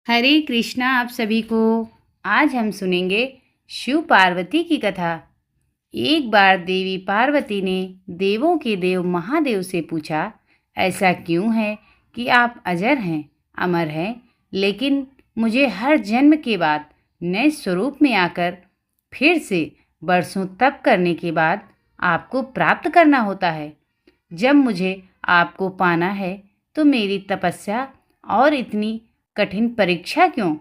हरे कृष्णा आप सभी को। आज हम सुनेंगे शिव पार्वती की कथा। एक बार देवी पार्वती ने देवों के देव महादेव से पूछा, ऐसा क्यों है कि आप अजर हैं, अमर हैं, लेकिन मुझे हर जन्म के बाद नए स्वरूप में आकर फिर से बरसों तप करने के बाद आपको प्राप्त करना होता है। जब मुझे आपको पाना है तो मेरी तपस्या और इतनी कठिन परीक्षा क्यों?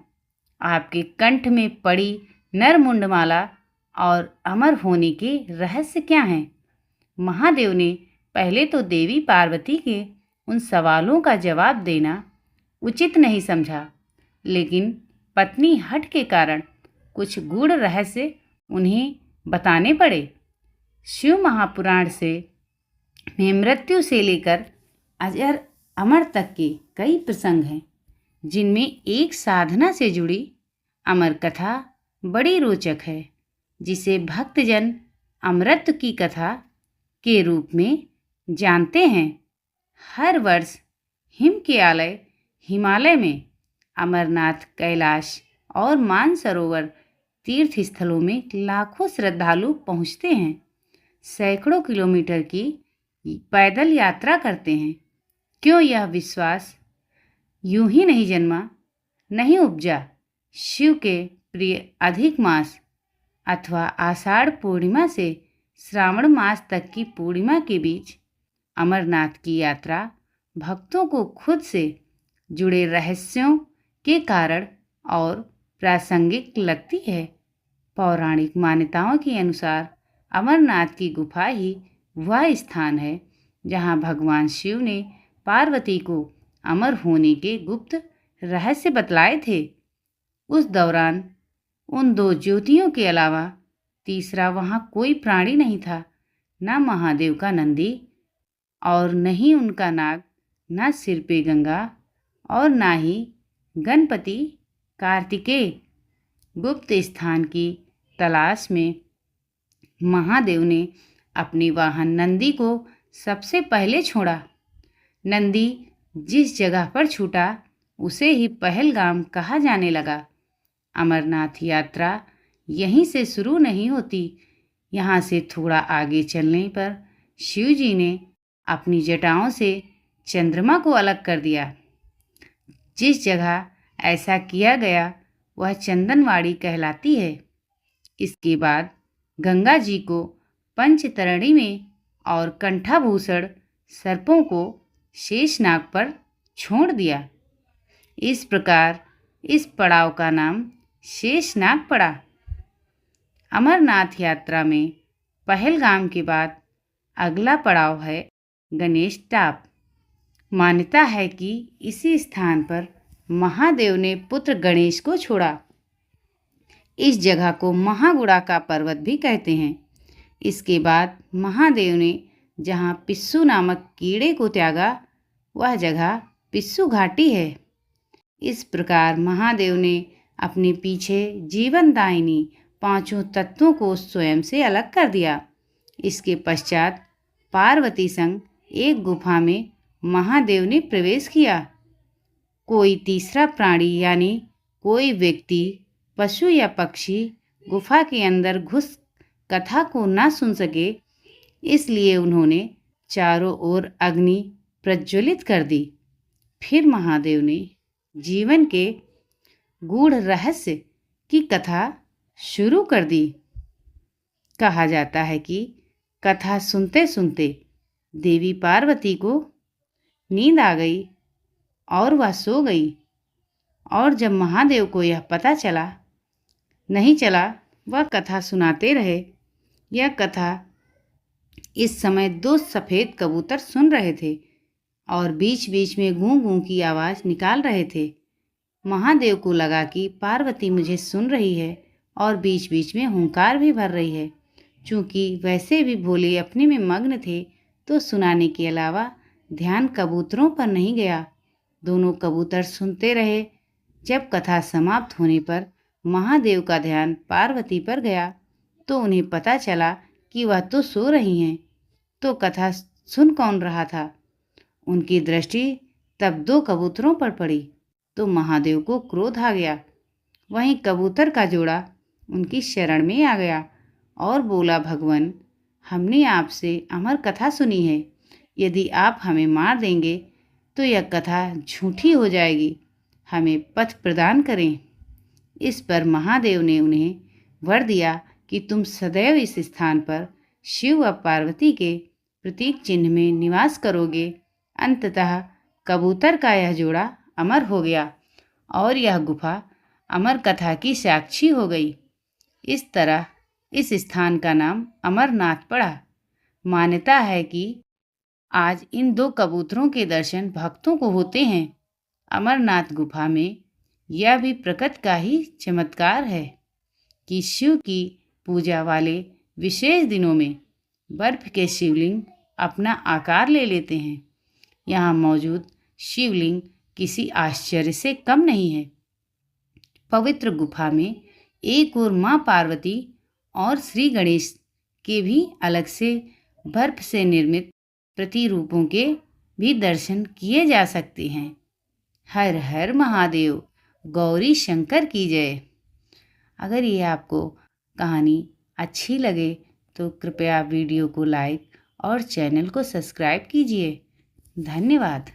आपके कंठ में पड़ी नरमुंडमाला और अमर होने के रहस्य क्या हैं? महादेव ने पहले तो देवी पार्वती के उन सवालों का जवाब देना उचित नहीं समझा, लेकिन पत्नी हठ के कारण कुछ गूढ़ रहस्य उन्हें बताने पड़े। शिव महापुराण में मृत्यु से लेकर अजर अमर तक के कई प्रसंग हैं, जिनमें एक साधना से जुड़ी अमर कथा बड़ी रोचक है, जिसे भक्तजन अमृत की कथा के रूप में जानते हैं। हर वर्ष हिमालय में अमरनाथ, कैलाश और मानसरोवर तीर्थ स्थलों में लाखों श्रद्धालु पहुंचते हैं। सैकड़ों किलोमीटर की पैदल यात्रा करते हैं। क्यों यह विश्वास यूं ही नहीं जन्मा, नहीं उपजा? शिव के प्रिय अधिक मास अथवा आषाढ़ पूर्णिमा से श्रावण मास तक की पूर्णिमा के बीच अमरनाथ की यात्रा भक्तों को खुद से जुड़े रहस्यों के कारण और प्रासंगिक लगती है। पौराणिक मान्यताओं के अनुसार अमरनाथ की गुफा ही वह स्थान है जहां भगवान शिव ने पार्वती को अमर होने के गुप्त रहस्य बतलाए थे। उस दौरान उन दो ज्योतियों के अलावा तीसरा वहां कोई प्राणी नहीं था। न महादेव का नंदी और न ही उनका नाग, न सिर पे गंगा और न ही गणपति कार्तिकेय। गुप्त स्थान की तलाश में महादेव ने अपने वाहन नंदी को सबसे पहले छोड़ा। नंदी जिस जगह पर छूटा उसे ही पहलगाम कहा जाने लगा। अमरनाथ यात्रा यहीं से शुरू नहीं होती। यहाँ से थोड़ा आगे चलने पर शिव जी ने अपनी जटाओं से चंद्रमा को अलग कर दिया। जिस जगह ऐसा किया गया वह चंदनवाड़ी कहलाती है। इसके बाद गंगा जी को पंचतरणी में और कंठाभूषण सर्पों को शेषनाग पर छोड़ दिया। इस प्रकार इस पड़ाव का नाम शेषनाग पड़ा। अमरनाथ यात्रा में पहलगाम के बाद अगला पड़ाव है गणेश टाप। मान्यता है कि इसी स्थान पर महादेव ने पुत्र गणेश को छोड़ा। इस जगह को महागुड़ा का पर्वत भी कहते हैं। इसके बाद महादेव ने जहाँ पिस्सू नामक कीड़े को त्यागा वह जगह पिस्सू घाटी है। इस प्रकार महादेव ने अपने पीछे जीवनदायिनी पांचों तत्वों को स्वयं से अलग कर दिया। इसके पश्चात पार्वती संग एक गुफा में महादेव ने प्रवेश किया। कोई तीसरा प्राणी यानी कोई व्यक्ति, पशु या पक्षी गुफा के अंदर घुस कथा को ना सुन सके, इसलिए उन्होंने चारों ओर अग्नि प्रज्वलित कर दी। फिर महादेव ने जीवन के गूढ़ रहस्य की कथा शुरू कर दी। कहा जाता है कि कथा सुनते सुनते देवी पार्वती को नींद आ गई और वह सो गई। और जब महादेव को यह पता नहीं चला, वह कथा सुनाते रहे। यह कथा इस समय दो सफ़ेद कबूतर सुन रहे थे और बीच बीच में गूं गूं की आवाज़ निकाल रहे थे। महादेव को लगा कि पार्वती मुझे सुन रही है और बीच बीच में हुंकार भी भर रही है। चूँकि वैसे भी भोले अपने में मग्न थे तो सुनाने के अलावा ध्यान कबूतरों पर नहीं गया। दोनों कबूतर सुनते रहे। जब कथा समाप्त होने पर महादेव का ध्यान पार्वती पर गया तो उन्हें पता चला कि वह तो सो रही हैं, तो कथा सुन कौन रहा था? उनकी दृष्टि तब दो कबूतरों पर पड़ी। तो महादेव को क्रोध आ गया। वहीं कबूतर का जोड़ा उनकी शरण में आ गया और बोला, भगवान, हमने आपसे अमर कथा सुनी है। यदि आप हमें मार देंगे तो यह कथा झूठी हो जाएगी। हमें पथ प्रदान करें। इस पर महादेव ने उन्हें वर दिया कि तुम सदैव इस स्थान पर शिव व पार्वती के प्रतीक चिन्ह में निवास करोगे। अंततः कबूतर का यह जोड़ा अमर हो गया और यह गुफा अमर कथा की साक्षी हो गई। इस तरह इस स्थान का नाम अमरनाथ पड़ा। मान्यता है कि आज इन दो कबूतरों के दर्शन भक्तों को होते हैं। अमरनाथ गुफा में यह भी प्रकृति का ही चमत्कार है कि शिव की पूजा वाले विशेष दिनों में बर्फ के शिवलिंग अपना आकार ले लेते हैं। यहाँ मौजूद शिवलिंग किसी आश्चर्य से कम नहीं है। पवित्र गुफा में एक और माँ पार्वती और श्री गणेश के भी अलग से बर्फ से निर्मित प्रतिरूपों के भी दर्शन किए जा सकते हैं। हर हर महादेव, गौरी शंकर की जय। अगर ये आपको कहानी अच्छी लगे तो कृपया वीडियो को लाइक और चैनल को सब्सक्राइब कीजिए। धन्यवाद।